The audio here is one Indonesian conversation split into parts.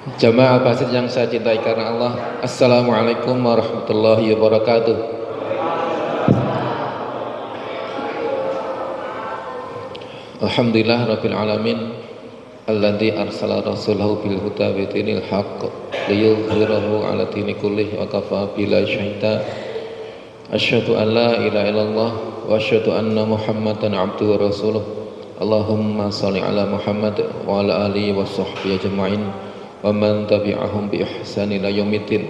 Jamaah Basir yang saya cintai karena Allah, Assalamualaikum warahmatullahi wabarakatuh. Alhamdulillah Rabbil Alamin, alladzi arsala rasulahu bil huda wa dinil haqq liyudhhirahu ala dini kullih wa kafa billahi syahida. Asyhadu an la ilaha illallah wa asyhadu anna Muhammadan abduhu wa rasuluh. Allahumma shalli ala Muhammad wa ala alihi wa sahbihi ajma'in wa man tabi'ahum bi ihsan ila yaumiddin.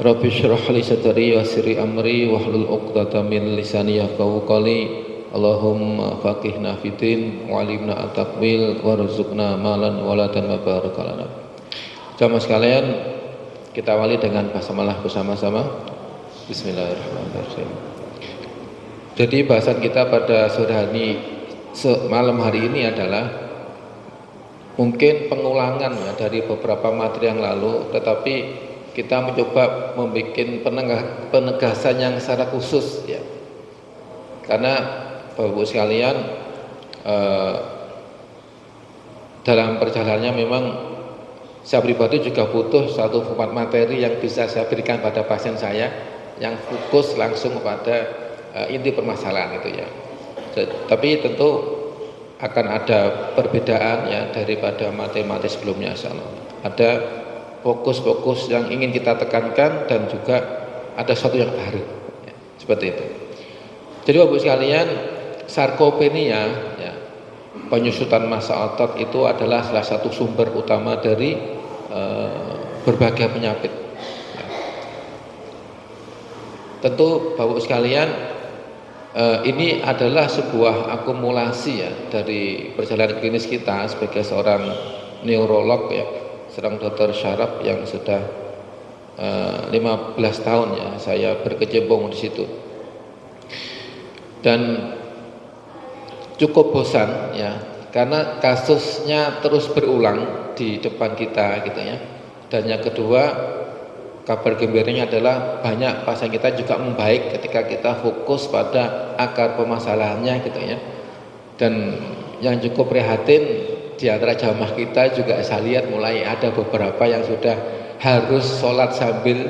Rabbi shrah li sadri wa yassir amri wahlul 'uqdatam min lisani yafqahu qawli. Allahumma faqihna fiddin wa 'allimna at-ta'wil warzuqna malan waladan wa barik lana. Jamaah sekalian, kita awali dengan basmalah bersama-sama. Bismillahirrahmanirrahim. Jadi bahasan kita pada sore hari malam hari ini adalah mungkin pengulangan ya dari beberapa materi yang lalu, tetapi kita mencoba membuat penegasan yang secara khusus ya. Karena Bapak Ibu sekalian, dalam perjalanannya memang saya pribadi juga butuh satu format materi yang bisa saya berikan pada pasien saya, yang fokus langsung kepada inti permasalahan itu ya. Tapi tentu akan ada perbedaan ya daripada materi-materi sebelumnya, insyaallah. Ada fokus-fokus yang ingin kita tekankan dan juga ada sesuatu yang baru ya, seperti itu. Jadi Bapak sekalian, sarkopenia ya, penyusutan massa otot itu adalah salah satu sumber utama dari berbagai penyakit ya. Tentu Bapak sekalian, ini adalah sebuah akumulasi ya dari perjalanan klinis kita sebagai seorang neurolog ya, seorang dokter syaraf yang sudah 15 tahun ya saya berkecimpung di situ. Dan cukup bosan ya, karena kasusnya terus berulang di depan kita gitu ya. Dan yang kedua, kabar gembiranya adalah banyak pasien kita juga membaik ketika kita fokus pada akar permasalahannya gitu ya. Dan yang cukup prihatin, di antara jamaah kita juga saya lihat mulai ada beberapa yang sudah harus sholat sambil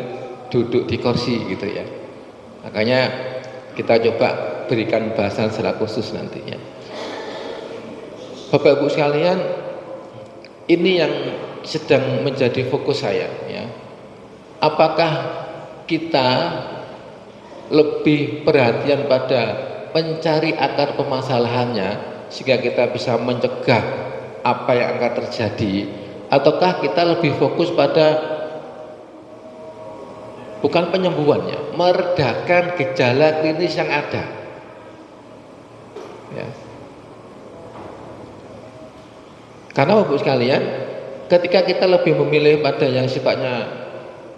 duduk di kursi gitu ya. Makanya kita coba berikan bahasan secara khusus nantinya. Bapak Ibu sekalian, ini yang sedang menjadi fokus saya ya. Apakah kita lebih perhatian pada mencari akar permasalahannya sehingga kita bisa mencegah apa yang akan terjadi, ataukah kita lebih fokus pada bukan penyembuhannya, meredakan gejala klinis yang ada ya. Karena Bapak sekalian, ketika kita lebih memilih pada yang sifatnya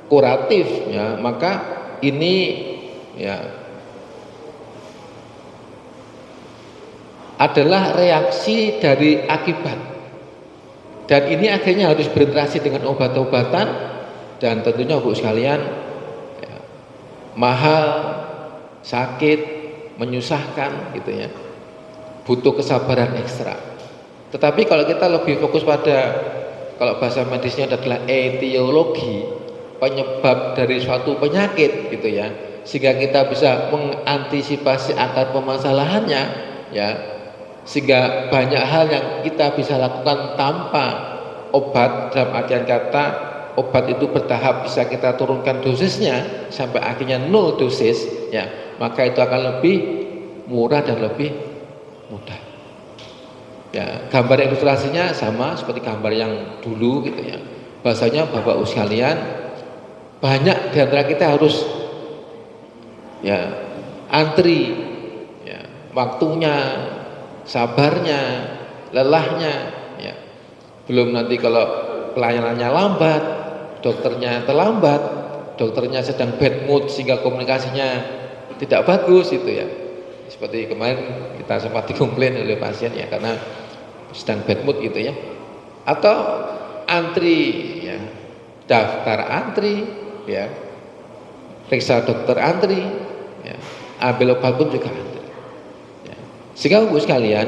kuratif ya, maka ini ya adalah reaksi dari akibat, dan ini akhirnya harus berinteraksi dengan obat-obatan, dan tentunya Bapak sekalian ya, mahal, sakit, menyusahkan gitu ya, butuh kesabaran ekstra. Tetapi kalau kita lebih fokus pada, kalau bahasa medisnya adalah etiologi, penyebab dari suatu penyakit gitu ya, sehingga kita bisa mengantisipasi akar permasalahannya ya, sehingga banyak hal yang kita bisa lakukan tanpa obat, dalam artian kata obat itu bertahap bisa kita turunkan dosisnya sampai akhirnya 0 dosis ya, maka itu akan lebih murah dan lebih mudah ya. Gambar ilustrasinya sama seperti gambar yang dulu gitu ya. Bahasanya Bapak Ibu sekalian, banyak di antara kita harus ya antri ya, waktunya, sabarnya, lelahnya ya. Belum nanti kalau pelayanannya lambat, dokternya terlambat, dokternya sedang bad mood sehingga komunikasinya tidak bagus itu ya. Seperti kemarin kita sempat dikomplain oleh pasien ya, karena sedang bad mood gitu ya. Atau antri ya, daftar antri ya, periksa dokter antri ya, ambil obat pun juga antri ya. Sehingga Bapak sekalian,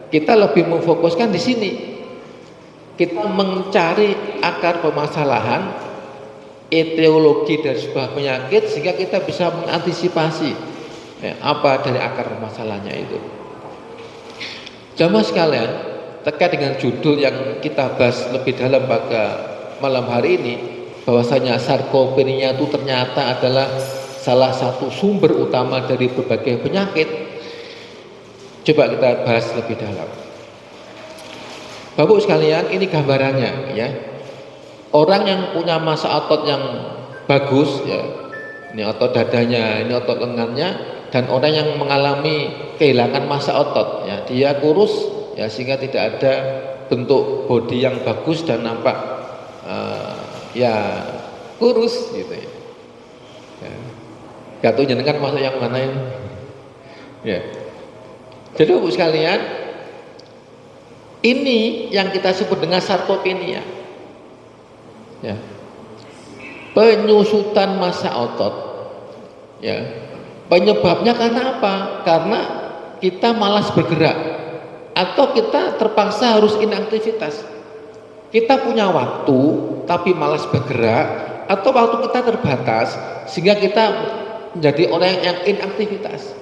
kita lebih memfokuskan di sini kita mencari akar permasalahan, etiologi dari sebuah penyakit, sehingga kita bisa mengantisipasi apa dari akar permasalahannya itu. Jamaah sekalian, terkait dengan judul yang kita bahas lebih dalam pada malam hari ini, bahwasanya sarkopenia itu ternyata adalah salah satu sumber utama dari berbagai penyakit. Coba kita bahas lebih dalam. Bapak sekalian, ini gambarannya ya. Orang yang punya massa otot yang bagus ya, ini otot dadanya, ini otot lengannya, dan orang yang mengalami kehilangan massa otot ya, dia kurus ya, sehingga tidak ada bentuk body yang bagus dan nampak ya kurus gitu ya. Gak tahu jenengan masuk yang mana ini ya. Jadi Bapak sekalian, ini yang kita sebut dengan sarkopenia ya, penyusutan massa otot ya. Penyebabnya karena apa? Karena kita malas bergerak atau kita terpaksa harus inaktivitas. Kita punya waktu tapi malas bergerak, atau waktu kita terbatas sehingga kita menjadi orang yang inaktivitas.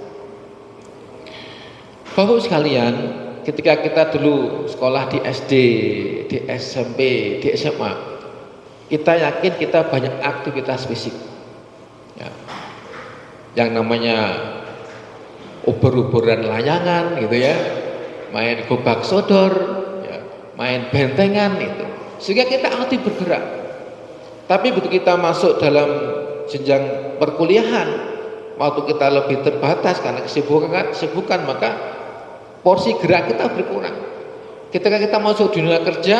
Bapak sekalian, ketika kita dulu sekolah di SD, di SMP, di SMA, kita yakin kita banyak aktivitas fisik ya. Yang namanya ubur-uburan layangan gitu ya, main gobak sodor ya, main bentengan itu, sehingga kita aktif bergerak. Tapi begitu kita masuk dalam jenjang perkuliahan, waktu kita lebih terbatas karena kesibukan, maka porsi gerak kita berkurang. Ketika kita masuk dunia kerja,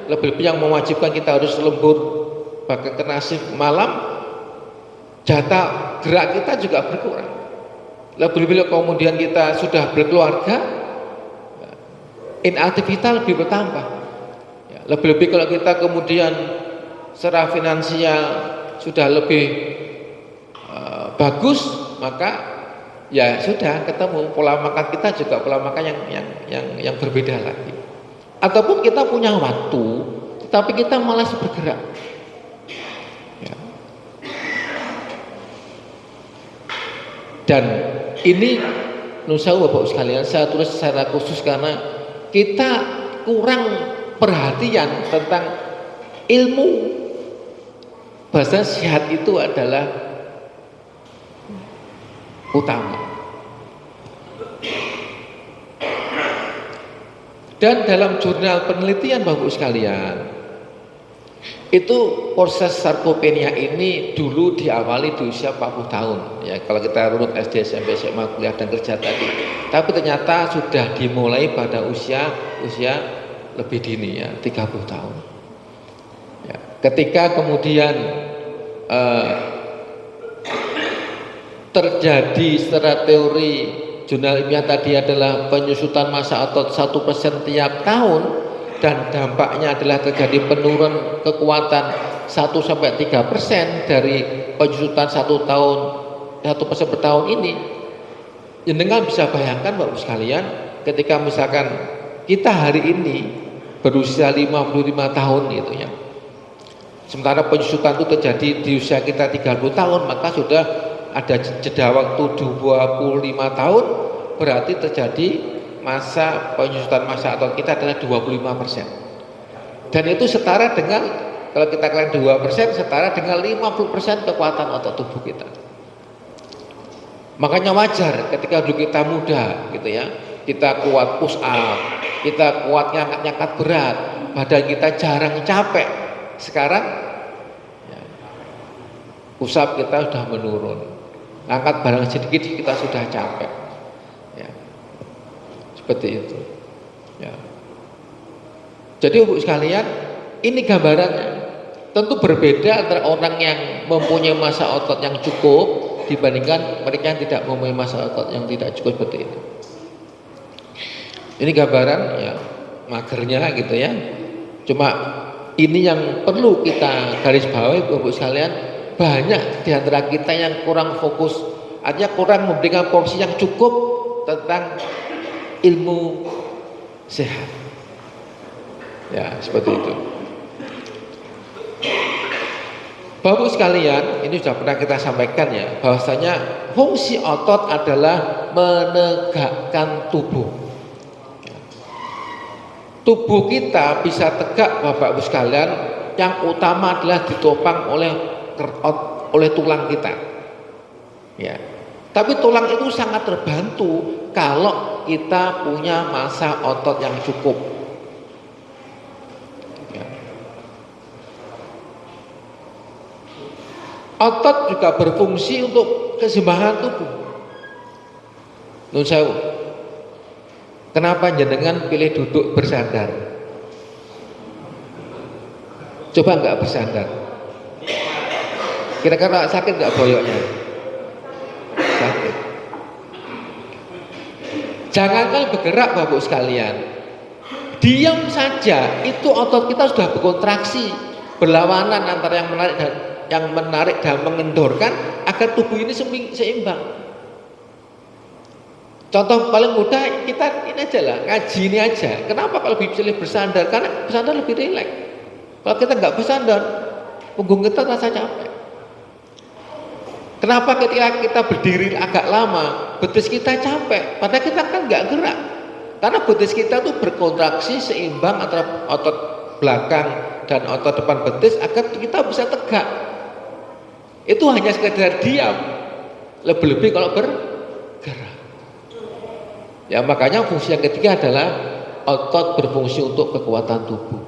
lebih-lebih yang mewajibkan kita harus lembur bahkan ke nasib malam, jatah gerak kita juga berkurang. Lebih-lebih kemudian kita sudah berkeluarga, inaktivitas lebih bertambah. Lebih-lebih kalau kita kemudian secara finansial sudah lebih bagus, maka ya sudah ketemu pola makan kita juga pola makan yang berbeda lagi. Ataupun kita punya waktu tetapi kita malas bergerak ya. Dan ini nusa Bapak sekalian, saya tulis secara khusus karena kita kurang perhatian tentang ilmu. Bahasa sehat itu adalah utama. Dan dalam jurnal penelitian Bapak sekalian, itu proses sarkopenia ini dulu diawali di usia 40 tahun ya, kalau kita runut SD, SMP, SMA, kuliah dan kerja tadi. Tapi ternyata sudah dimulai pada usia lebih dini ya, 30 tahun ya. Ketika kemudian terjadi secara teori jurnal ilmiah tadi adalah penyusutan massa otot 1% tiap tahun, dan dampaknya adalah terjadi penurunan kekuatan 1-3% dari penyusutan 1% per tahun ini. Jenengan bisa bayangkan Bapak sekalian, ketika misalkan kita hari ini berusia 55 tahun gitu ya, sementara penyusutan itu terjadi di usia kita 30 tahun, maka sudah ada jeda waktu 25 tahun, berarti terjadi masa penyusutan massa otot kita adalah 25%. Dan itu setara dengan, kalau kita kalian 2%, setara dengan 50% kekuatan otot tubuh kita. Makanya wajar ketika dulu kita muda gitu ya, kita kuat push up, kita kuat ngangkat berat, badan kita jarang capek. Sekarang ya, push up kita sudah menurun, angkat barang sedikit kita sudah capek ya. Seperti itu ya. Jadi Ibu sekalian, ini gambarannya. Tentu berbeda antara orang yang mempunyai massa otot yang cukup dibandingkan mereka yang tidak mempunyai massa otot yang tidak cukup seperti itu. Ini gambaran ya, magernya gitu ya. Cuma ini yang perlu kita garis bawahi Bapak sekalian, banyak di antara kita yang kurang fokus, artinya kurang memberikan porsi yang cukup tentang ilmu sehat. Ya, seperti itu. Bapak sekalian, ini sudah pernah kita sampaikan ya, bahwasanya fungsi otot adalah menegakkan tubuh. Tubuh kita bisa tegak Bapak Ibu sekalian, yang utama adalah ditopang oleh tulang kita. Ya. Tapi tulang itu sangat terbantu kalau kita punya massa otot yang cukup. Ya. Otot juga berfungsi untuk keseimbangan tubuh. Nun sewu. Kenapa jenengan pilih duduk bersandar? Coba enggak bersandar. Kira-kira sakit enggak boyoknya? Sakit. Jangankan bergerak Bapak sekalian, diam saja itu otot kita sudah berkontraksi, berlawanan antara yang menarik dan mengendorkan agar tubuh ini seimbang. Contoh paling mudah kita ini aja lah, ngaji ini aja. Kenapa kalau pilih bersandar? Karena bersandar lebih rileks. Kalau kita nggak bersandar, punggung kita rasa capek. Kenapa ketika kita berdiri agak lama, betis kita capek? Padahal kita kan nggak gerak. Karena betis kita tuh berkontraksi seimbang antara otot belakang dan otot depan betis agar kita bisa tegak. Itu hanya sekedar diam. Lebih-lebih kalau bergerak. Ya makanya fungsi yang ketiga adalah otot berfungsi untuk kekuatan tubuh.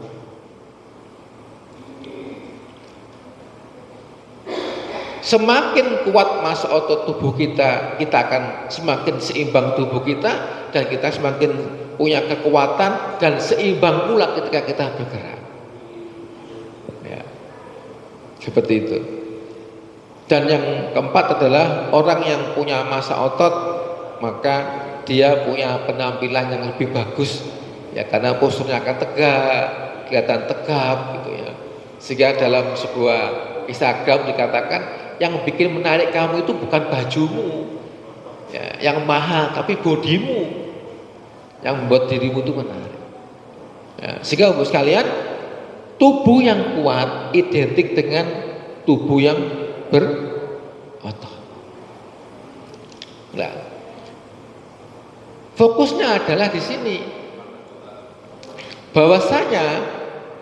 Semakin kuat massa otot tubuh kita akan semakin seimbang tubuh kita dan kita semakin punya kekuatan dan seimbang pula ketika kita bergerak. Ya, seperti itu. Dan yang keempat adalah orang yang punya massa otot maka dia punya penampilan yang lebih bagus ya karena posturnya akan tegak, kelihatan tegap gitu ya. Sehingga dalam sebuah Instagram dikatakan yang bikin menarik kamu itu bukan bajumu ya, yang mahal tapi bodimu yang membuat dirimu itu menarik. Ya, sehingga Bapak sekalian, tubuh yang kuat identik dengan tubuh yang berotot. Nah, fokusnya adalah di sini. Bahwasanya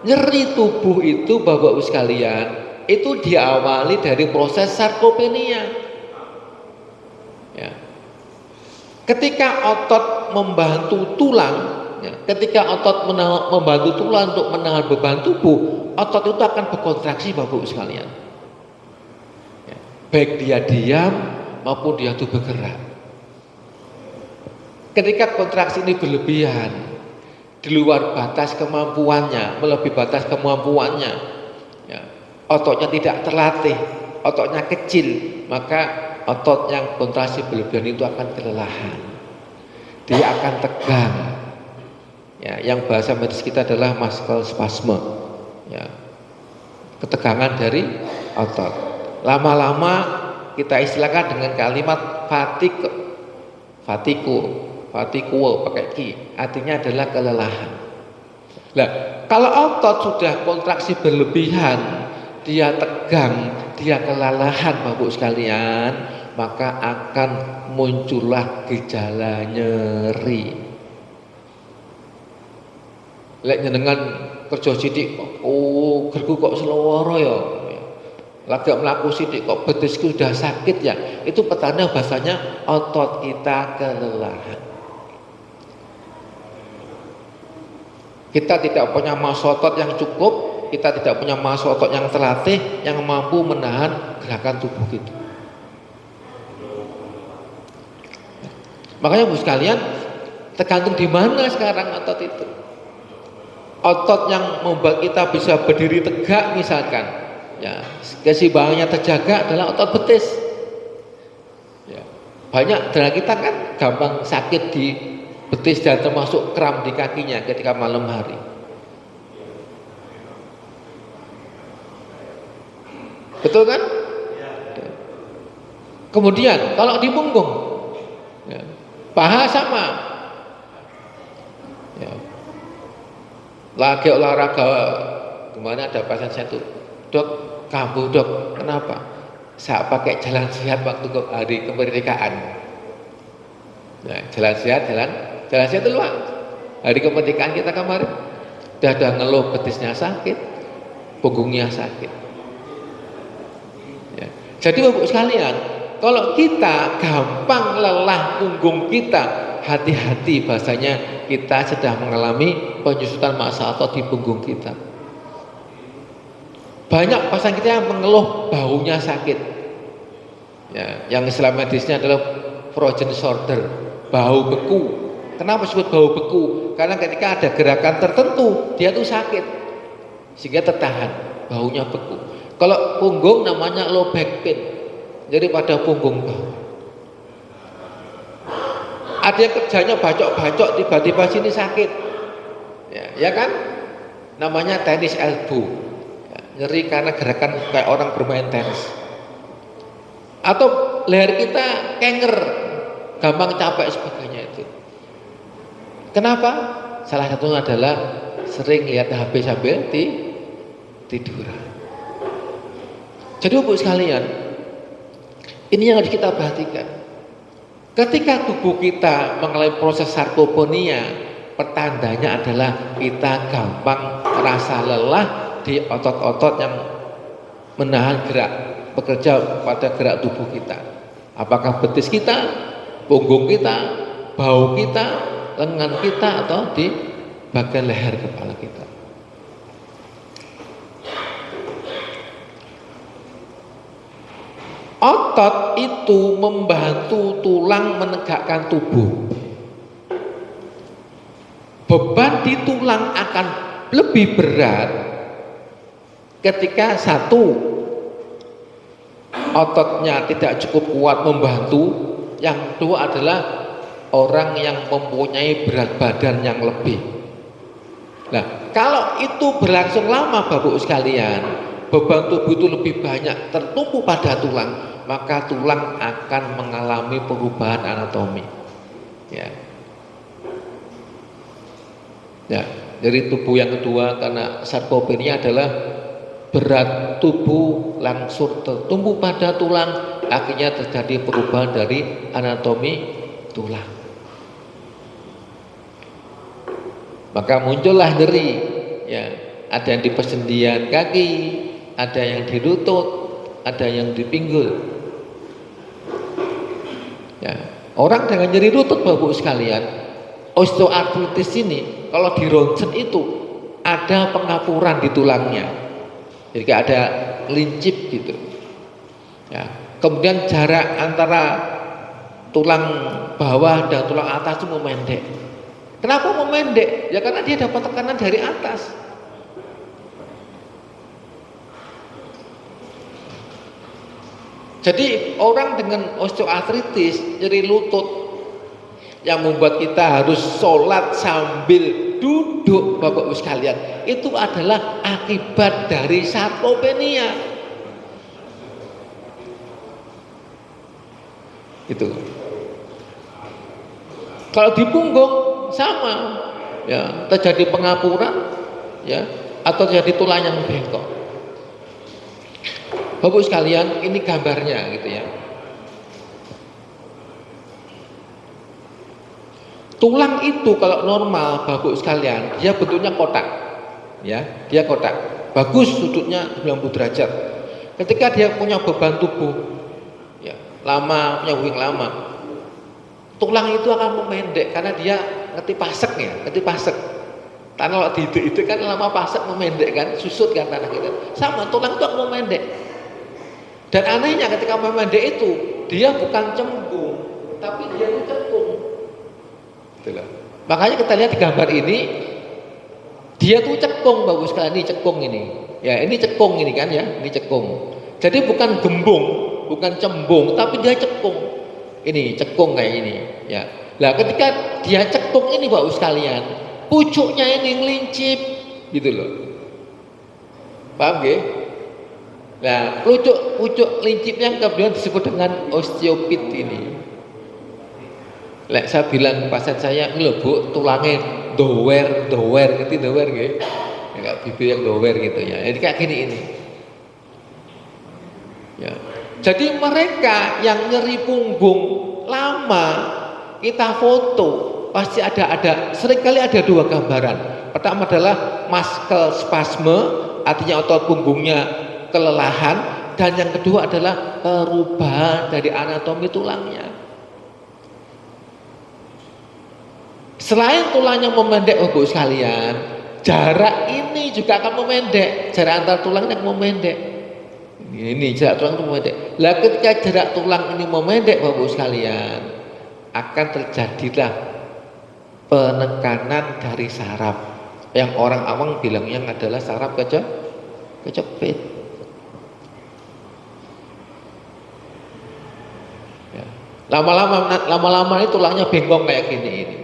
nyeri tubuh itu Bapak Ibu sekalian, itu diawali dari proses sarkopenia. Ya. Ketika otot membantu tulang, ya, ketika otot membantu tulang untuk menahan beban tubuh, otot itu akan berkontraksi Bapak Ibu sekalian. Ya. Baik dia diam maupun dia itu bergerak. Ketika kontraksi ini berlebihan, di luar batas kemampuannya, melebihi batas kemampuannya, ya, ototnya tidak terlatih, ototnya kecil, maka otot yang kontraksi berlebihan itu akan kelelahan. Dia akan tegang. Ya, yang bahasa medis kita adalah muscle spasme. Ya, ketegangan dari otot. Lama-lama kita istilahkan dengan kalimat fatigue pakai ki, artinya adalah kelelahan. Nah, kalau otot sudah kontraksi berlebihan, dia tegang, dia kelelahan Bapak sekalian, maka akan muncullah gejala nyeri. Lek nyenengan kerja sithik gerku kok seloworo ya. Lagi melaku sithik kok betisku sudah sakit ya. Itu petanda bahasanya otot kita kelelahan. Kita tidak punya massa otot yang cukup, kita tidak punya massa otot yang terlatih yang mampu menahan gerakan tubuh kita. Makanya Bu sekalian, tergantung di mana sekarang otot itu. Otot yang membuat kita bisa berdiri tegak misalkan, ya, keseimbangannya terjaga adalah otot betis. Ya, banyak dari kita kan gampang sakit di betis dan termasuk kram di kakinya ketika malam hari. Betul kan? Kemudian kalau di punggung, ya, paha sama. Ya. Lagi olahraga, kemarin ada pasien saya tuh, dok, kambuh dok, kenapa? Saya pakai jalan sehat waktu ke hari kemerdekaan. Nah, jalan sehat itu luang. Hari kemerdekaan kita kemarin, udah ngeluh betisnya sakit, punggungnya sakit. Ya. Jadi Bapak sekalian, kalau kita gampang lelah punggung kita, hati-hati bahasanya kita sedang mengalami penyusutan massa otot di punggung kita. Banyak pasien kita yang mengeluh baunya sakit. Ya, yang istilah medisnya adalah frozen shoulder, bau beku. Kenapa disebut bau beku? Karena ketika ada gerakan tertentu dia tuh sakit, sehingga tertahan, baunya beku. Kalau punggung namanya low back pain, jadi pada punggung bawah. Ada yang kerjanya bacok-bacok, tiba-tiba sini sakit, ya kan? Namanya tenis elbow, ya, nyeri karena gerakan kayak orang bermain tenis. Atau leher kita kenger, gampang capek sebagainya itu. Kenapa? Salah satunya adalah sering lihat HP sambil tiduran. Jadi Bapak sekalian, ini yang harus kita perhatikan. Ketika tubuh kita mengalami proses sarkoponia, pertandanya adalah kita gampang merasa lelah di otot-otot yang menahan gerak, bekerja pada gerak tubuh kita. Apakah betis kita, punggung kita, bahu kita, lengan kita, atau di bagian leher kepala kita. Otot itu membantu tulang menegakkan tubuh. Beban di tulang akan lebih berat ketika satu, ototnya tidak cukup kuat membantu. Yang kedua adalah orang yang mempunyai berat badan yang lebih. Nah, kalau itu berlangsung lama Bapak sekalian, beban tubuh itu lebih banyak tertumpu pada tulang, maka tulang akan mengalami perubahan anatomi. Ya. Ya, dari tubuh yang kedua karena sarkopenia adalah berat tubuh langsung tertumpu pada tulang, akhirnya terjadi perubahan dari anatomi tulang. Maka muncullah nyeri. Ya, ada yang di persendian kaki, ada yang di lutut, ada yang di pinggul. Ya, orang dengan nyeri lutut Bapak sekalian, osteoartritis ini kalau di ronsen itu ada pengapuran di tulangnya, jadi kayak ada lincip gitu. Ya, kemudian jarak antara tulang bawah dan tulang atas itu memendek. Kenapa memendek? Ya karena dia dapat tekanan dari atas. Jadi orang dengan osteoartritis, nyeri lutut yang membuat kita harus sholat sambil duduk Bapak Ibu sekalian, itu adalah akibat dari sarkopenia. Itu. Kalau di punggung sama, ya terjadi pengapuran, ya atau terjadi tulang yang bengkok. Bapak sekalian, ini gambarnya gitu ya. Tulang itu kalau normal Bapak sekalian, dia bentuknya kotak. Ya, dia kotak. Bagus sudutnya 90 derajat. Ketika dia punya beban tubuh ya, lama, punya wing lama, tulang itu akan memendek karena dia ngerti pasek ya, ngerti pasek. Tanah kalau itu kan lama pasek memendek kan, susut kan tanah kita. Sama tulang itu akan memendek. Dan anehnya ketika memendek itu dia bukan cembung, tapi dia itu cekung. Itulah. Makanya kita lihat di gambar ini, dia tuh cekung bagus sekali, ini cekung ini. Ya ini cekung ini kan ya, ini cekung. Jadi bukan gembung, bukan cembung, tapi dia cekung. Ini cekung kayak ini. Ya. Nah ketika dia cekung ini bagus sekalian, pucuknya ini ngelincip, gitu loh. Paham gak? Nah, pucuk lincipnya kemudian disebut dengan osteopit ini. Saya bilang ke pasien saya, ini loh Bu, tulangnya dower gitu dower gitu. Ya, bibir yang dower gitu ya. Jadi kayak gini ini. Ya. Jadi mereka yang nyeri punggung lama kita foto pasti ada seringkali ada dua gambaran. Pertama adalah muscle spasme, artinya otot punggungnya kelelahan, dan yang kedua adalah perubahan dari anatomi tulangnya. Selain tulangnya memendek, Bapak sekalian, jarak ini juga akan memendek, jarak antar tulang yang memendek. Ini jarak tulang itu memendek. Lah ketika jarak tulang ini memendek, Bapak sekalian, akan terjadilah penekanan dari saraf yang orang awam bilangnya adalah saraf kejepit. Ya. Lama-lama ini tulangnya bengkok kayak gini ini.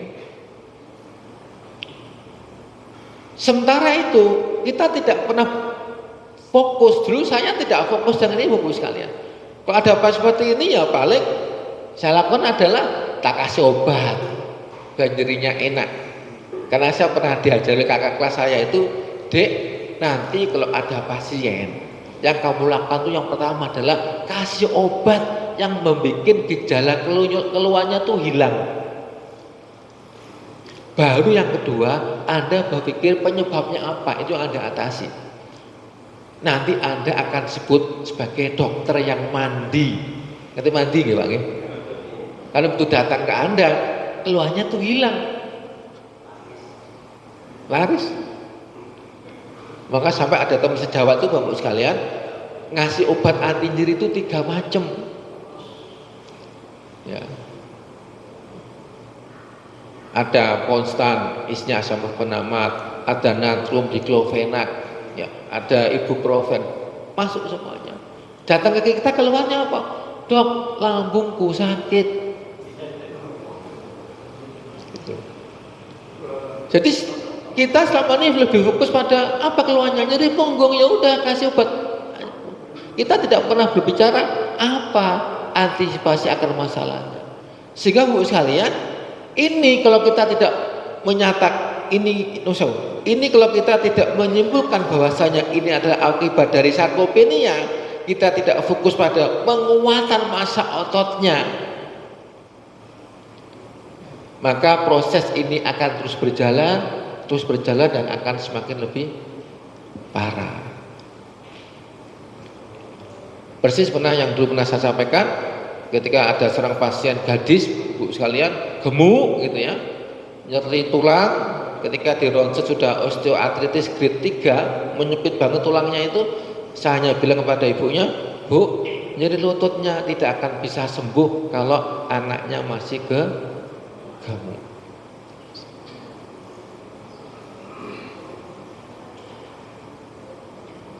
Sementara itu kita tidak pernah fokus. Dulu saya tidak fokus dengan ini, Bapak sekalian. Kalau ada apa seperti ini ya paling saya lakukan adalah tak kasih obat biar nyerinya enak. Karena saya pernah diajari kakak kelas saya itu, Dek, nanti kalau ada pasien yang kamu lakukan itu yang pertama adalah kasih obat yang membuat gejala keluarnya tuh hilang. Baru yang kedua, Anda berpikir penyebabnya apa, itu yang Anda atasi. Nanti Anda akan sebut sebagai dokter yang mandi. Nanti mandi nggak Pak? Kalau begitu datang ke Anda, keluarnya tuh hilang. Laris. Maka sampai ada teman sejawat itu Bapak sekalian, ngasih obat anti nyeri itu 3 macam. Ya. Ada Ponstan, isinya asam perfenamat, ada natrium diklofenak, ya, ada ibuprofen, masuk semuanya. Datang ke kita keluarnya apa? Dok, lambungku sakit. Gitu. Jadi kita selama ini lebih fokus pada apa keluarnya, nyeri punggung, ya udah kasih obat. Kita tidak pernah berbicara apa antisipasi akan masalahnya. Sehingga Bu sekalian, ini kalau kita tidak menyatakan ini kalau kita tidak menyimpulkan bahwasanya ini adalah akibat dari sarkopenia, kita tidak fokus pada penguatan massa ototnya, maka proses ini akan terus berjalan dan akan semakin lebih parah. Persis yang dulu pernah saya sampaikan, ketika ada seorang pasien gadis, Bu sekalian, gemuk gitu ya, nyeri tulang, ketika di ronsen sudah osteoartritis grade 3, menyempit banget tulangnya itu, saya hanya bilang kepada ibunya, Bu, nyeri lututnya tidak akan bisa sembuh kalau anaknya masih gemuk.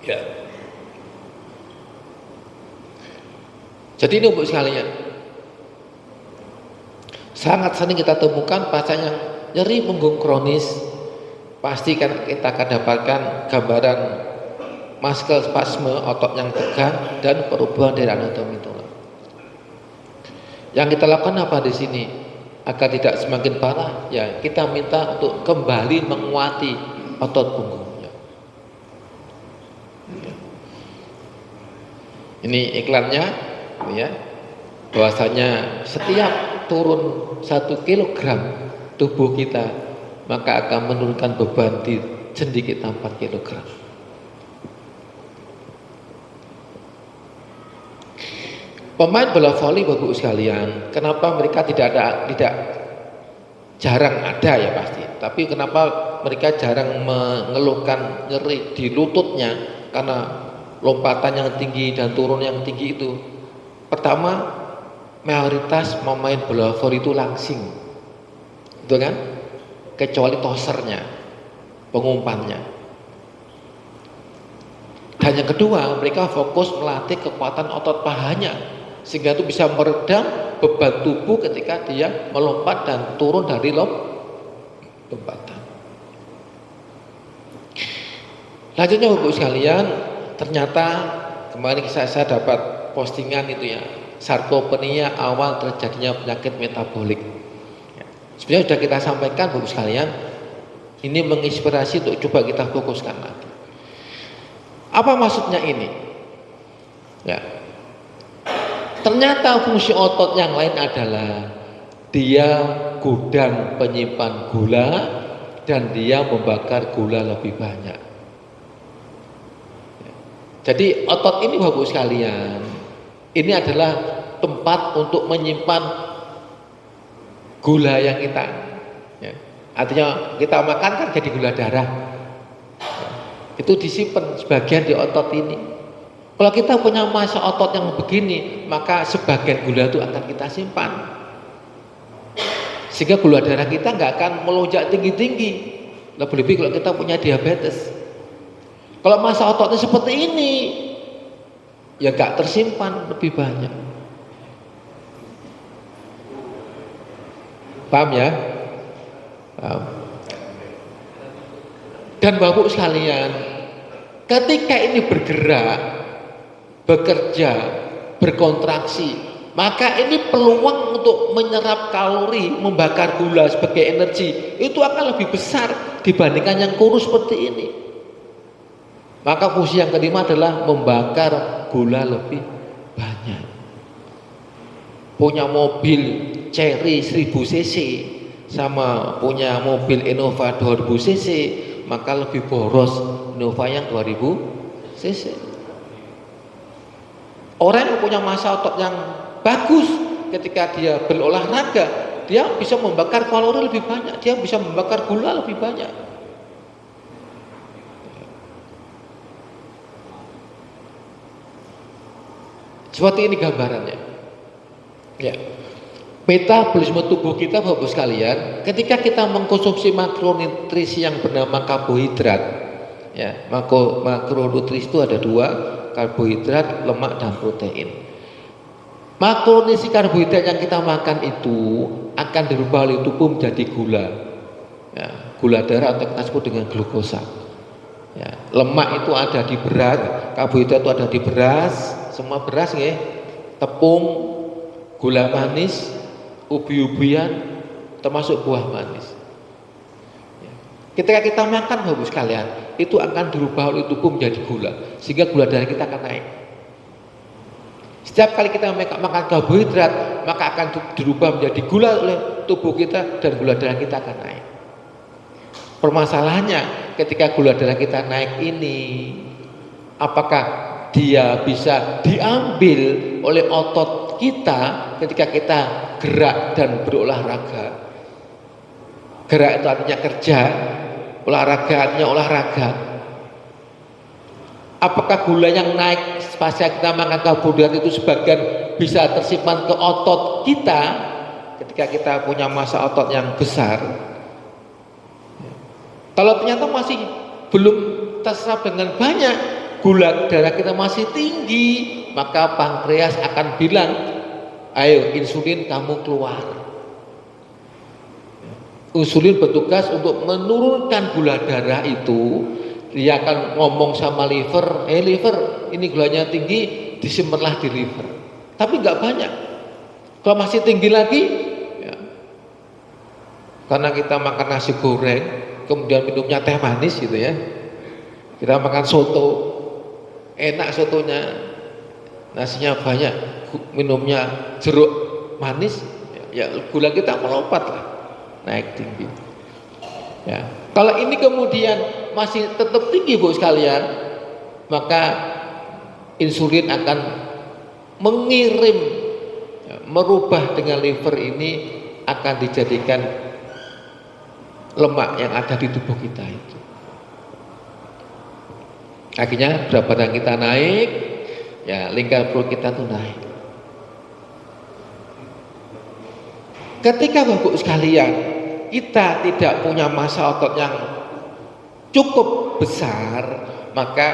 Ya. Jadi ini Bu sekalian, sangat sering kita temukan pasien yang nyeri punggung kronis, pasti kan kita akan dapatkan gambaran muscle spasme, otot yang tegang, dan perubahan dari anatomi tulang. Yang kita lakukan apa di sini? Agar tidak semakin parah, ya kita minta untuk kembali menguati otot punggungnya. Ini iklannya, ya, bahwasanya setiap turun 1 kilogram tubuh kita, maka akan menurunkan beban di sendi kita 4 kilogram. Pemain bola voli Bapak sekalian, kenapa mereka tidak jarang ada ya pasti, tapi kenapa mereka jarang mengeluhkan nyeri di lututnya? Karena lompatan yang tinggi dan turun yang tinggi itu. Pertama, mayoritas pemain bola voli itu langsing, itu kan, kecuali tosernya, pengumpannya. Dan yang kedua, mereka fokus melatih kekuatan otot pahanya, sehingga itu bisa meredam beban tubuh ketika dia melompat dan turun dari lompatan. Lanjutnya Bapak sekalian, ternyata kemarin saya dapat postingan itu ya, sarkopenia awal terjadinya penyakit metabolik. Sebenarnya sudah kita sampaikan Bapak sekalian, Ini menginspirasi untuk coba kita fokuskan lagi. Apa maksudnya ini? Ya. Ternyata fungsi otot yang lain adalah dia gudang penyimpan gula dan dia membakar gula lebih banyak. Jadi otot ini Bapak sekalian, ini adalah tempat untuk menyimpan gula yang kita, ya. Artinya kita makan kan jadi gula darah, ya. Itu disimpan sebagian di otot ini. Kalau kita punya massa otot yang begini, maka sebagian gula itu akan kita simpan, sehingga gula darah kita nggak akan melonjak tinggi-tinggi. Lebih-lebih kalau kita punya diabetes. Kalau massa ototnya seperti ini, ya nggak tersimpan lebih banyak. Paham ya? Paham. Dan Bapak sekalian, ketika ini bergerak, bekerja, berkontraksi, maka ini peluang untuk menyerap kalori, membakar gula sebagai energi itu akan lebih besar dibandingkan yang kurus seperti ini. Maka fungsi yang kelima adalah membakar gula lebih banyak. Punya mobil Chery 1000 cc sama punya mobil Innova 2000 cc, maka lebih boros Innova yang 2000 cc. Orang yang punya massa otot yang bagus, ketika dia berolahraga, dia bisa membakar kalori lebih banyak, dia bisa membakar gula lebih banyak. Seperti ini gambarannya. Ya. Metabolisme tubuh kita Bapak sekalian, ketika kita mengkonsumsi makronutrisi yang bernama karbohidrat, ya, makronutrisi itu ada dua, karbohidrat, lemak, dan protein. Makronutrisi karbohidrat yang kita makan itu akan dirubah oleh tubuh menjadi gula, ya, gula darah atau kita sebut dengan glukosa. Ya, lemak itu ada di beras, karbohidrat itu ada di beras, semua beras ya, tepung, gula manis, ubi-ubian, termasuk buah manis. Ya. Ketika kita makan Bapak sekalian, itu akan dirubah oleh tubuh menjadi gula, sehingga gula darah kita akan naik. Setiap kali kita makan karbohidrat, maka akan dirubah menjadi gula oleh tubuh kita dan gula darah kita akan naik. Permasalahannya ketika gula darah kita naik ini, apakah dia bisa diambil oleh otot kita ketika kita gerak dan berolahraga? Gerak itu artinya kerja, olahraga artinya olahraga. Apakah gula yang naik pasca kita makan karbohidrat itu sebagian bisa tersimpan ke otot kita ketika kita punya massa otot yang besar? Kalau ternyata masih belum terserap dengan banyak, gula darah kita masih tinggi, maka pankreas akan bilang, ayo insulin kamu keluar. Insulin bertugas untuk menurunkan gula darah itu. Dia akan ngomong sama liver, liver ini gulanya tinggi, disimpanlah di liver. Tapi nggak banyak. Kalau masih tinggi lagi, ya, karena kita makan nasi goreng, kemudian minumnya teh manis gitu ya, kita makan soto, enak sotonya, nasinya banyak, minumnya jeruk manis, ya gula kita melompat lah, naik tinggi. Ya. Kalau ini kemudian masih tetap tinggi Bu sekalian, maka insulin akan mengirim, ya, merubah dengan liver ini akan dijadikan lemak yang ada di tubuh kita itu. Akhirnya berat badan kita naik, ya lingkar perut kita tuh naik. Ketika Bapak sekalian kita tidak punya massa otot yang cukup besar, maka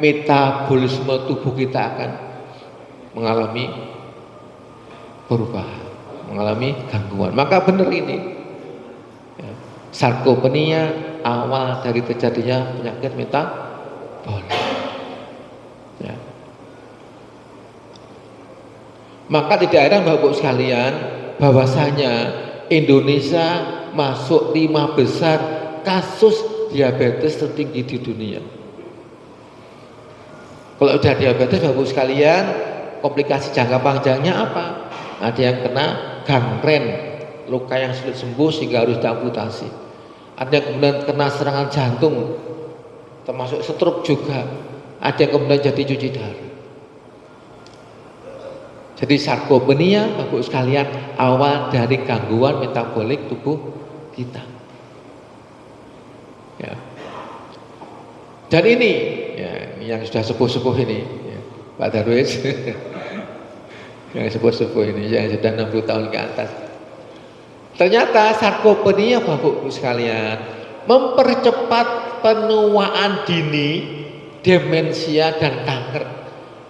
metabolisme tubuh kita akan mengalami perubahan, mengalami gangguan. Maka benar ini, ya, sarkopenia awal dari terjadinya penyakit metabolik. Ya. Maka tidak heran Bapak sekalian bahwasanya Indonesia masuk 5 besar kasus diabetes tertinggi di dunia. Kalau udah diabetes Bapak sekalian, komplikasi jangka panjangnya apa? Ada yang kena gangren, luka yang sulit sembuh sehingga harus diamputasi. Ada yang kemudian kena serangan jantung, termasuk stroke juga. Ada yang kemudian jadi cuci darah. Jadi sarkopenia Bapak sekalian awal dari gangguan metabolik tubuh kita. Ya. Dan ini ya, yang sudah sepuh-sepuh ini ya, Pak Darwis yang sepuh-sepuh ini yang sudah 60 tahun ke atas. Ternyata sarkopenia Bapak sekalian mempercepat penuaan dini, demensia dan kanker.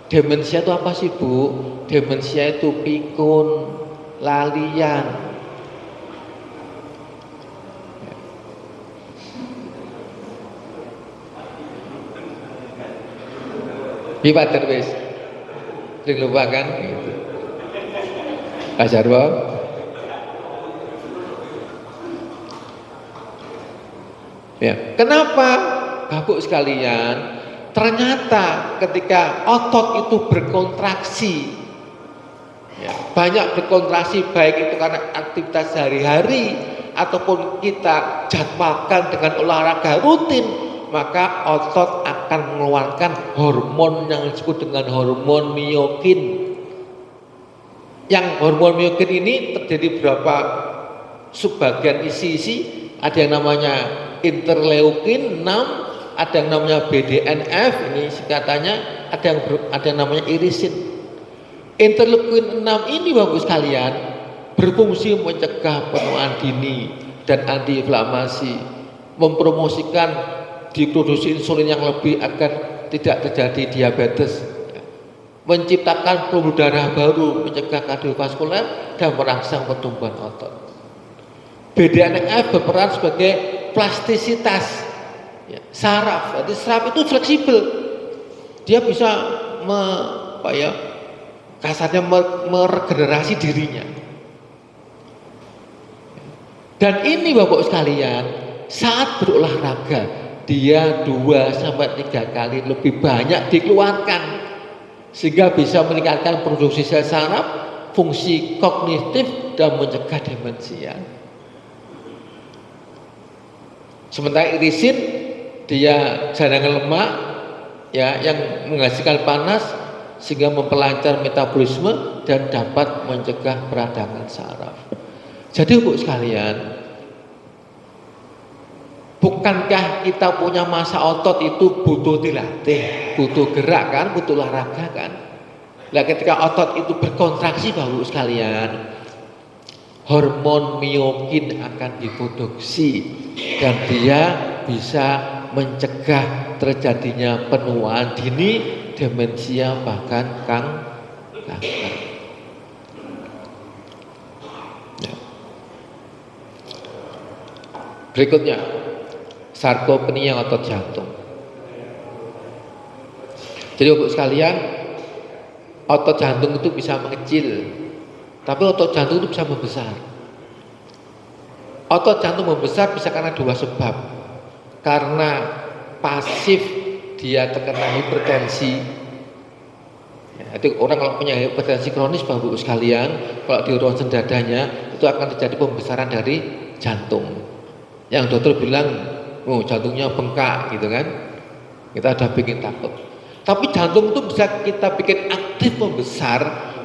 Demensia itu apa sih Bu? Demensia itu pikun, lalian. Pak Darwis sering lupa kan gitu. Pak Jarwo ya, kenapa Bapak sekalian? Ternyata ketika otot itu berkontraksi ya, banyak berkontraksi, baik itu karena aktivitas sehari-hari ataupun kita jadwalkan dengan olahraga rutin, maka otot akan mengeluarkan hormon yang disebut dengan hormon miokin. Yang hormon miokin ini terdiri beberapa subbagian isi-isi, ada yang namanya interleukin 6, ada yang namanya BDNF, ini singkatannya, ada yang namanya irisin. Interleukin 6 ini Bapak sekalian berfungsi mencegah penuaan dini dan antiinflamasi, mempromosikan diproduksi insulin yang lebih agar tidak terjadi diabetes, menciptakan pembuluh darah baru, mencegah kardiovaskuler dan merangsang pertumbuhan otot. BDNF berperan sebagai plastisitas ya, saraf. Jadi saraf itu fleksibel, dia bisa kasarnya meregenerasi dirinya. Dan ini Bapak sekalian, saat berolahraga dia 2-3 kali lebih banyak dikeluarkan, sehingga bisa meningkatkan produksi sel saraf, fungsi kognitif dan mencegah demensia. Sementara irisin dia cadangan lemak ya yang menghasilkan panas sehingga memperlancar metabolisme dan dapat mencegah peradangan saraf. Jadi Bu sekalian, bukankah kita punya masa otot itu butuh dilatih, butuh gerak kan, butuh olahraga kan? Nah ketika otot itu berkontraksi Bapak sekalian, hormon miokin akan diproduksi dan dia bisa mencegah terjadinya penuaan dini, demensia bahkan kanker. Ya. Berikutnya sarkopenia otot jantung. Jadi Bapak sekalian, otot jantung itu bisa mengecil, tapi otot jantung itu bisa membesar. Otot jantung membesar bisa karena 2 sebab. Karena pasif dia terkena hipertensi. Ya, itu orang kalau punya hipertensi kronis Bapak sekalian, kalau di ronsen dadanya itu akan terjadi pembesaran dari jantung. Yang dokter bilang, oh jantungnya bengkak gitu kan. Kita udah bikin takut. Tapi jantung itu bisa kita bikin aktif membesar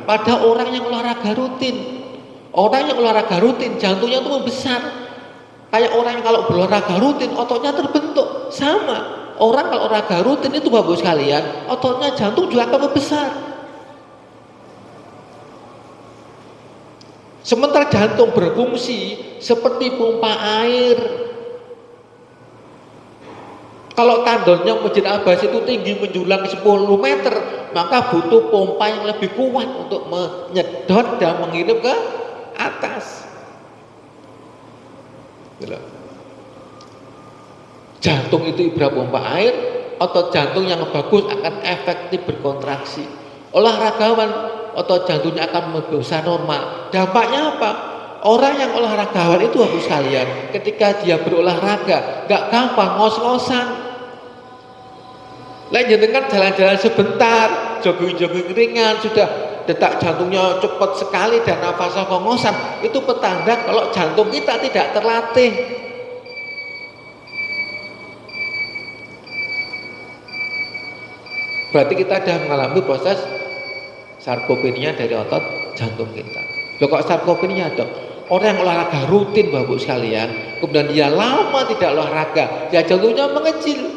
pada orang yang olahraga rutin. Orang yang olahraga rutin jantungnya itu membesar. Kayak orang yang kalau berolahraga rutin ototnya terbentuk. Sama. Orang kalau olahraga rutin itu Bapak sekalian, ototnya jantung juga akan membesar. Sementara jantung berfungsi seperti pompa air. Kalau tandonnya Masjid Abbas itu tinggi menjulang 10 meter, maka butuh pompa yang lebih kuat untuk menyedot dan mengirim ke atas. Jantung itu ibarat pompa air, otot jantung yang bagus akan efektif berkontraksi. Olahragawan otot jantungnya akan membesar normal. Dampaknya apa? Orang yang olahragawan itu Bapak sekalian, ketika dia berolahraga, gak gampang ngos-ngosan. Lain jenengan jalan-jalan sebentar, jogging-jogging ringan, sudah detak jantungnya cepat sekali dan nafasnya ngos-ngosan, itu petanda kalau jantung kita tidak terlatih. Berarti kita sudah mengalami proses sarkopenia dari otot jantung kita. Loh kok sarkopenia dok? Orang yang olahraga rutin Bapak sekalian, kemudian dia lama tidak olahraga, ya jantungnya mengecil.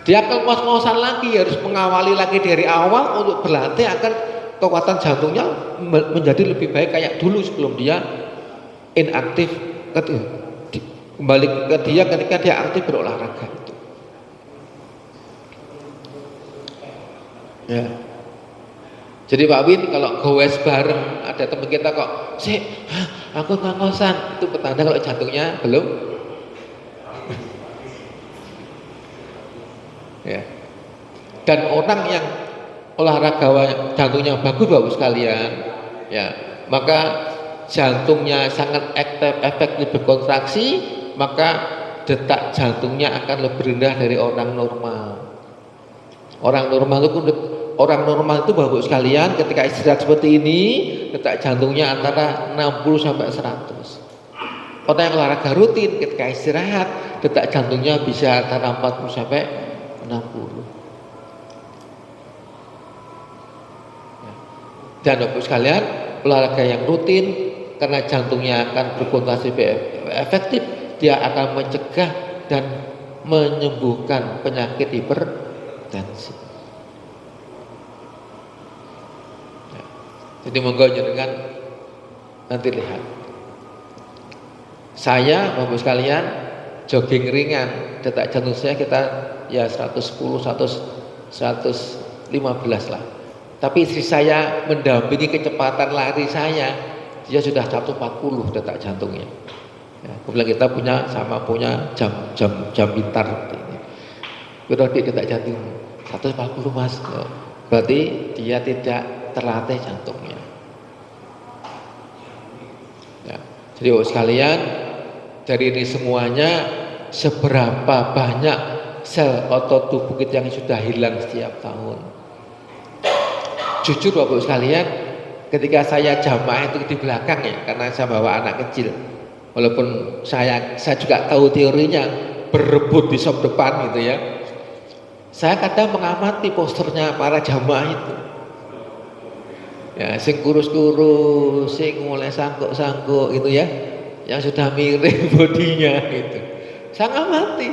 Dia akan ngos-ngosan lagi, harus mengawali lagi dari awal untuk berlatih agar kekuatan jantungnya menjadi lebih baik kayak dulu sebelum dia inaktif, kembali ke dia ketika dia aktif berolahraga itu. Ya. Jadi Pak Win kalau goes bareng ada teman kita kok, aku ngos-ngosan, itu petanda kalau jantungnya belum. Ya. Dan orang yang olahraga jantungnya bagus Bapak sekalian, ya, maka jantungnya sangat efektif berkontraksi, maka detak jantungnya akan lebih rendah dari orang normal. Orang normal itu Bapak sekalian ketika istirahat seperti ini detak jantungnya antara 60 sampai 100. Orang yang olahraga rutin ketika istirahat detak jantungnya bisa antara 40 sampai 60. Dan Bapak sekalian, olahraga yang rutin karena jantungnya akan berkontraksi efektif, dia akan mencegah dan menyembuhkan penyakit hipertensi. Jadi monggo jenengan nanti lihat. Saya Bapak sekalian jogging ringan, detak jantung saya kita ya 110, 115 lah. Tapi istri saya mendampingi kecepatan lari saya, dia sudah 140 detak jantungnya. Ya, kemudian kita punya jam pintar seperti ini. Berarti detak jantung 140 mas, berarti dia tidak terlatih jantungnya. Ya, jadi Bapak sekalian, dari ini semuanya seberapa banyak sel otot tubuh kita yang sudah hilang setiap tahun. Jujur Bapak sekalian, ketika saya jamaah itu di belakang ya, karena saya bawa anak kecil. Walaupun saya juga tahu teorinya, berebut di sop depan gitu ya. Saya kadang mengamati posternya para jamaah itu. Ya, sing kurus-kurus, sing mulai sangkuk-sangkuk gitu ya, yang sudah miring bodinya gitu. Saya ngamati.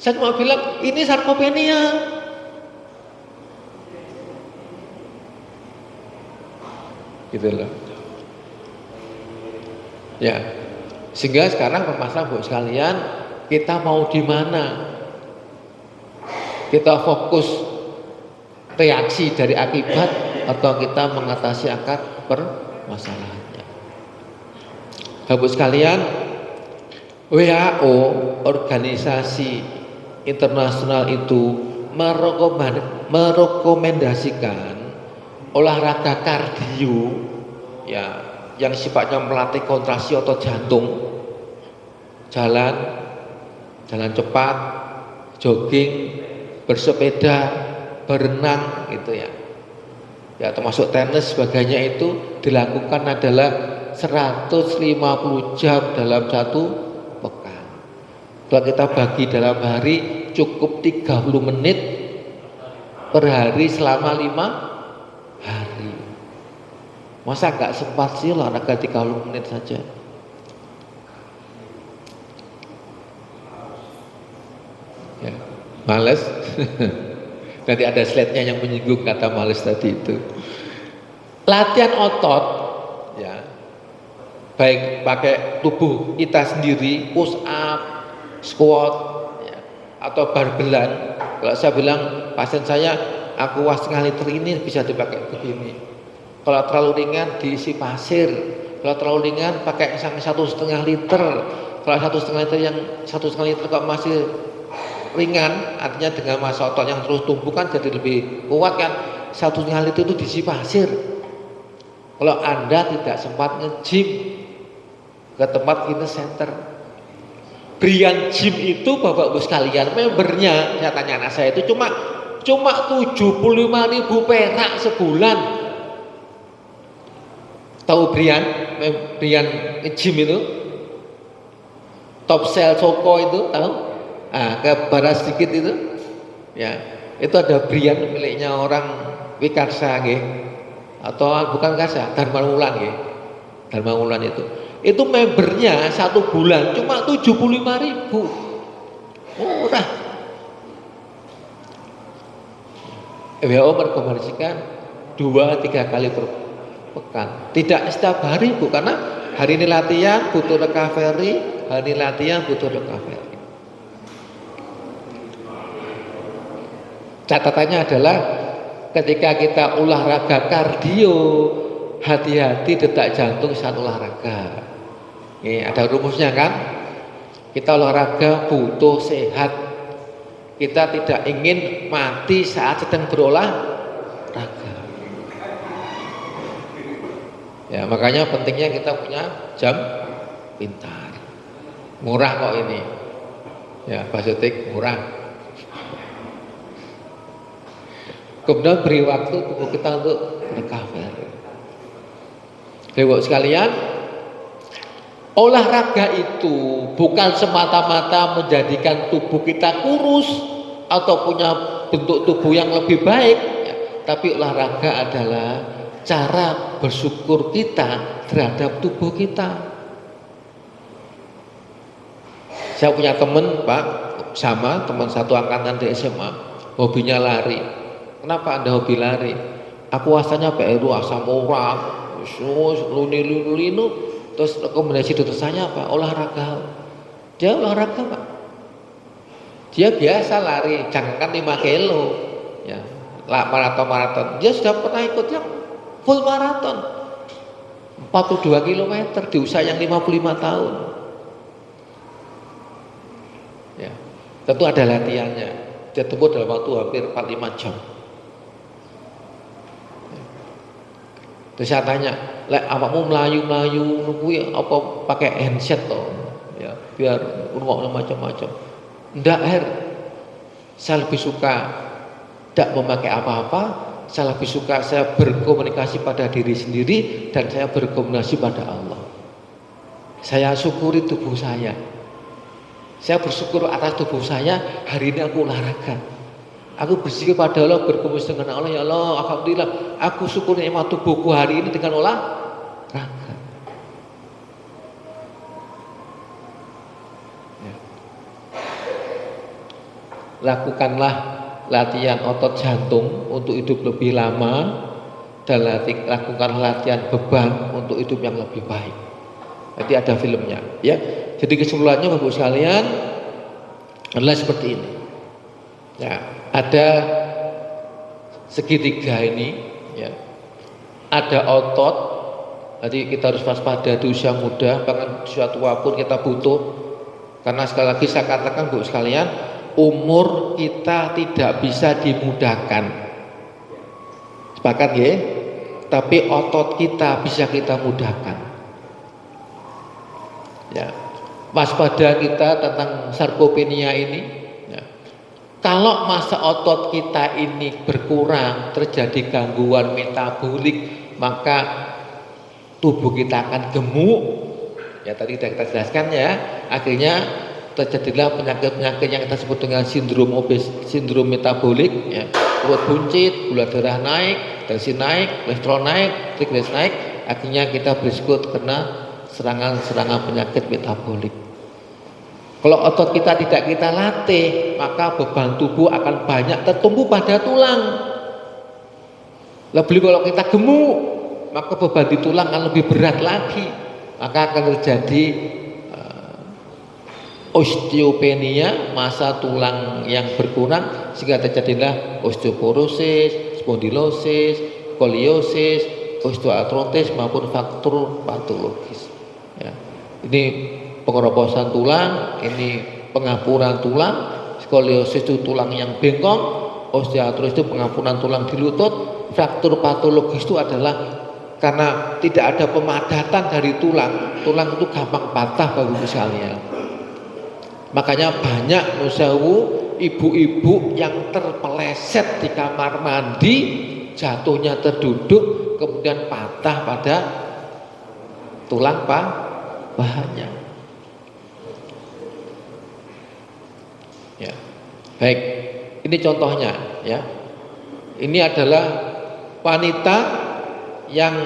Saya cuma bilang ini sarkopenia. Gitu loh. Ya. Sehingga sekarang permasalahan Bapak sekalian, kita mau di mana? Kita fokus reaksi dari akibat atau kita mengatasi akar permasalahannya. Bapak sekalian, WHO, organisasi internasional itu merekomendasikan olahraga kardio ya, yang sifatnya melatih kontraksi otot jantung, jalan cepat, jogging, bersepeda, berenang gitu ya. Ya termasuk tenis sebagainya itu dilakukan adalah 150 jam dalam satu pekan. Kalau kita bagi dalam hari cukup 30 menit per hari selama 5 hari. Masa gak sempat sih olahraga 30 menit saja? Ya, males. Nanti ada slide-nya yang menyinggung kata males tadi itu. Latihan otot, ya, baik pakai tubuh kita sendiri, push up, squat, ya, atau barbelan. Kalau saya bilang pasien saya, aku setengah liter ini bisa dipakai begini. Kalau terlalu ringan diisi pasir. Kalau terlalu ringan pakai sampai 1,5 liter. Kalau 1,5 liter yang 1,5 liter kok masih ringan, artinya dengan massa otot yang terus tumbuh kan jadi lebih kuat kan. 1,5 liter itu diisi pasir. Kalau Anda tidak sempat nge-gym ke tempat fitness center, Brian Gym itu Bapak Ibu sekalian, membernya saya tanya anak saya itu cuma 75.000 perak sebulan. Tahu Brian Gym itu? Top Sell Soko itu tahu? Ke barat sedikit itu. Ya, itu ada Brian miliknya orang Wikarsa nggih. Atau bukan Karsa, Dharma Wulan nggih. Dharma Wulan itu membernya 1 bulan cuma 75.000, murah. WHO merekomendasikan 2-3 kali per pekan, tidak setiap hari Bu, karena hari ini latihan butuh recovery, hari ini latihan butuh recovery. Catatannya adalah ketika kita olahraga kardio, hati-hati detak jantung saat olahraga. Ini ada rumusnya kan? Kita olahraga butuh sehat. Kita tidak ingin mati saat sedang berolahraga. Ya, makanya pentingnya kita punya jam pintar. Murah kok ini. Ya, Basotik murah. Kemudian beri waktu tubuh kita untuk recover. Bapak sekalian, olahraga itu bukan semata-mata menjadikan tubuh kita kurus atau punya bentuk tubuh yang lebih baik, ya. Tapi olahraga adalah cara bersyukur kita terhadap tubuh kita. Saya punya teman Pak, sama teman satu angkatan di SMA, hobinya lari. Kenapa Anda hobi lari? Aku asalnya PRU asam urat, linu, terus rekomendasi dokter saya apa? Olahraga. Dia olahraga Pak. Dia biasa lari, jangankan 5 kilo, ya, maraton. Dia sudah pernah ikut yang full maraton, 42 km di usia yang 55 tahun. Ya, tentu ada latihannya. Dia tempuh dalam waktu hampir 45 jam. Terus saya tanya, lek awakmu melayu kuwi apa pakai handset toh? Ya, biar ngomongnya macam-macam. Ndak, saya lebih suka tidak memakai apa-apa. Saya lebih suka saya berkomunikasi pada diri sendiri dan saya berkomunikasi pada Allah. Saya syukuri tubuh saya. Saya bersyukur atas tubuh saya. Hari ini aku olahraga. Aku berzikir pada Allah, berkomunikasi dengan Allah. Ya Allah, alhamdulillah, aku syukur nikmat tubuhku hari ini dengan olahraga. Ya. Lakukanlah latihan otot jantung untuk hidup lebih lama, dan lakukanlah latihan beban untuk hidup yang lebih baik. Nanti ada filmnya, ya. Jadi kesimpulannya Bapak sekalian adalah seperti ini. Ya, ada segitiga ini, ya. Ada otot, jadi kita harus waspada di usia muda, bahkan usia tua pun kita butuh. Karena sekali lagi saya katakan Bu sekalian, umur kita tidak bisa dimudahkan. Sepakat ya? Tapi otot kita bisa kita mudahkan. Ya. Waspada kita tentang sarkopenia ini. Kalau masa otot kita ini berkurang, terjadi gangguan metabolik, maka tubuh kita akan gemuk. Ya tadi sudah kita jelaskan ya. Akhirnya terjadilah penyakit-penyakit yang kita sebut dengan sindrom metabolik. Ya. Perut buncit, gula darah naik, tensi naik, kolesterol naik, trigliserid naik. Akhirnya kita berisiko terkena serangan-serangan penyakit metabolik. Kalau otot kita tidak kita latih, maka beban tubuh akan banyak tertumpu pada tulang. Lebih kalau kita gemuk, maka beban di tulang akan lebih berat lagi. Maka akan terjadi osteopenia, masa tulang yang berkurang, sehingga terjadilah osteoporosis, spondylosis, skoliosis, osteoartritis maupun faktor patologis. Ya. Ini pengeroposan tulang, ini pengapuran tulang, skoliosis itu tulang yang bengkok, osteoartritis itu pengapuran tulang di lutut, fraktur patologis itu adalah karena tidak ada pemadatan dari tulang. Tulang itu gampang patah Bapak Ibu sekalian. Makanya banyak nusawu ibu-ibu yang terpeleset di kamar mandi, jatuhnya terduduk, kemudian patah pada tulang pahanya. Ya, baik. Ini contohnya, ya. Ini adalah wanita yang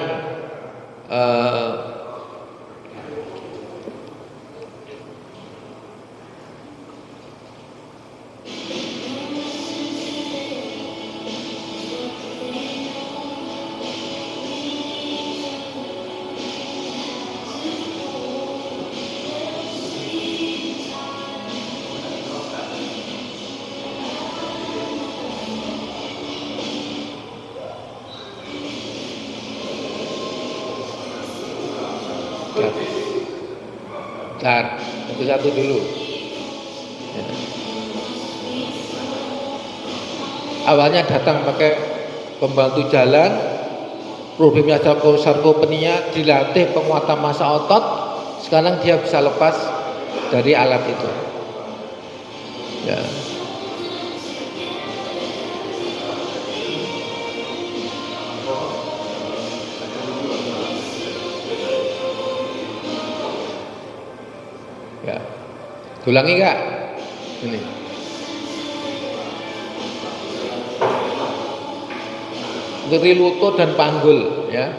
satu-satu dulu. Ya. Awalnya datang pakai pembantu jalan, problemnya sarkopenia, dilatih penguatan massa otot, sekarang dia bisa lepas dari alat itu. Ya. Ya, ulangi Kak. Ini. Nyeri lutut dan panggul, ya.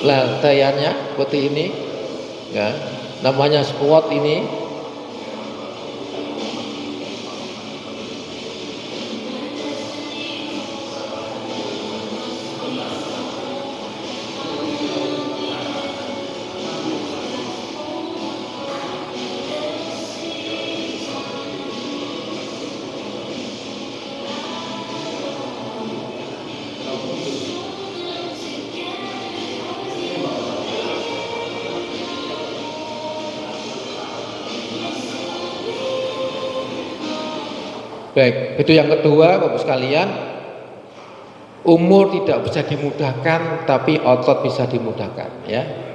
Lantaiannya seperti ini, ya. Namanya squat ini. Baik, itu yang kedua Bapak sekalian, umur tidak bisa dimudahkan tapi otot bisa dimudahkan, ya.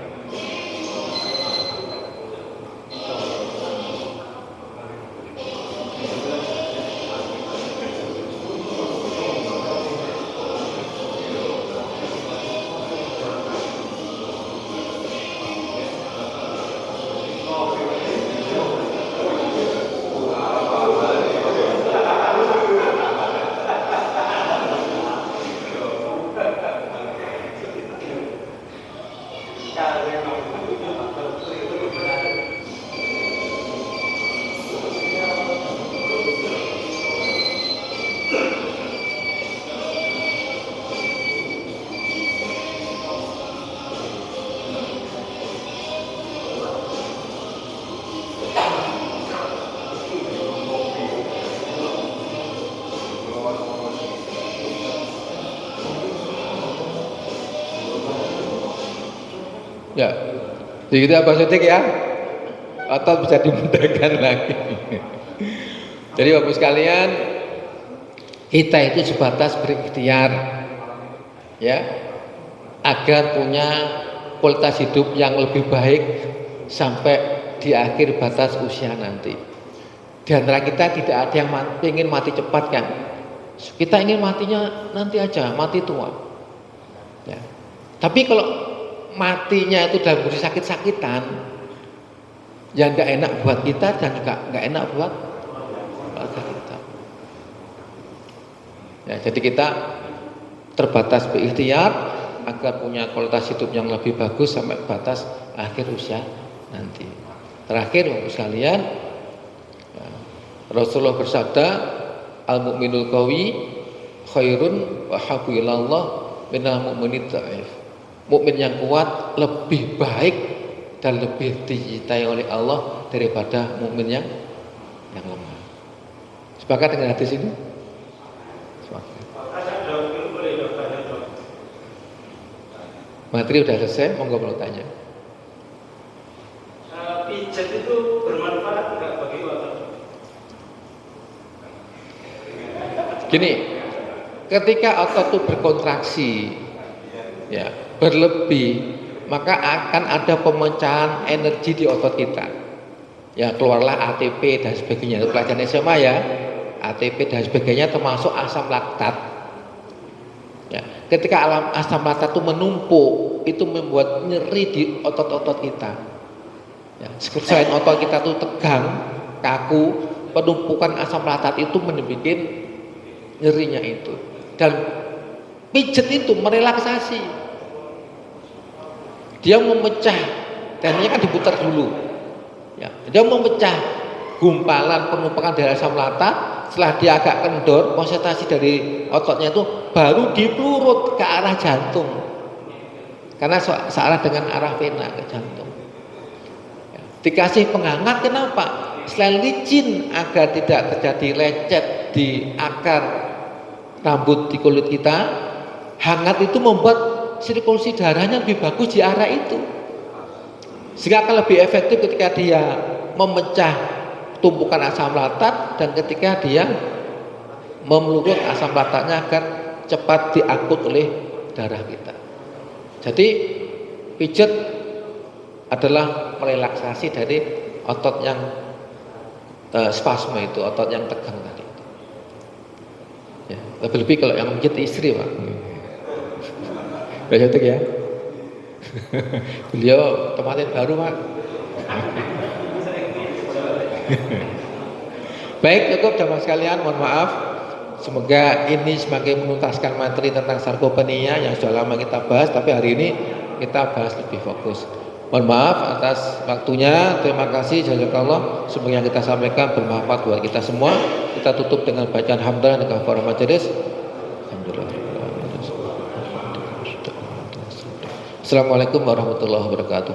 Ya, jadi kita Pak ya, otot bisa dimudahkan lagi. Jadi Bapak sekalian, kita itu sebatas berikhtiar, ya, agar punya kualitas hidup yang lebih baik sampai di akhir batas usia nanti. Di antara kita tidak ada yang ingin mati cepat kan? Kita ingin matinya nanti aja, mati tua. Ya. Tapi kalau matinya itu dalam kondisi sakit-sakitan, ya nggak enak buat kita dan juga nggak enak buat keluarga kita. Ya, jadi kita terbatas berikhtiar agar punya kualitas hidup yang lebih bagus sampai batas akhir usia nanti. Terakhir Bapak sekalian, ya, Rasulullah bersabda, al-mu'minul qawi khairun wa habbu ilallah minal mu'minid dha'if. Mukmin yang kuat lebih baik dan lebih dicintai oleh Allah daripada mukmin yang lemah. Sepakat dengan hadis ini? Sepakat. Materi udah selesai, monggo mau tanya. Pijat itu bermanfaat nggak bagi otot? Gini, Ketika otot itu berkontraksi, ya, berlebih, maka akan ada pemecahan energi di otot kita. Ya, keluarlah ATP dan sebagainya. Itu pelajaran SMA ya. ATP dan sebagainya termasuk asam laktat. Ya, ketika asam laktat itu menumpuk, itu membuat nyeri di otot-otot kita. Ya, selain otot kita tuh tegang, kaku, penumpukan asam laktat itu menyebabkan nyerinya itu. Dan pijet itu merelaksasi. Dia memecah, tekniknya kan diputar dulu. Ya, dia memecah gumpalan penumpukan dari asam laktat. Setelah dia agak kendor, konsentrasi dari ototnya itu baru dipelurut ke arah jantung. Karena searah dengan arah vena ke jantung. Ya, dikasih penghangat kenapa? Selain licin agar tidak terjadi lecet di akar rambut di kulit kita, hangat itu membuat sirkulasi darahnya lebih bagus di arah itu, sehingga akan lebih efektif ketika dia memecah tumpukan asam laktat dan ketika dia memelurut asam laktatnya agar cepat diangkut oleh darah kita. Jadi pijat adalah relaksasi dari otot yang spasme itu, otot yang tegang tadi. Ya, lebih-lebih kalau yang pijat istri, Pak. Gak ya. Beliau tempatnya baru, Pak. Baik, cukup jamaah sekalian, mohon maaf. Semoga ini semakin menuntaskan materi tentang sarkopenia yang sudah lama kita bahas, tapi hari ini kita bahas lebih fokus. Mohon maaf atas waktunya. Terima kasih, jazakallah. Semoga yang kita sampaikan bermanfaat buat kita semua. Kita tutup dengan bacaan hamdalah dan kafaratul majelis. Alhamdulillah. Assalamualaikum warahmatullahi wabarakatuh.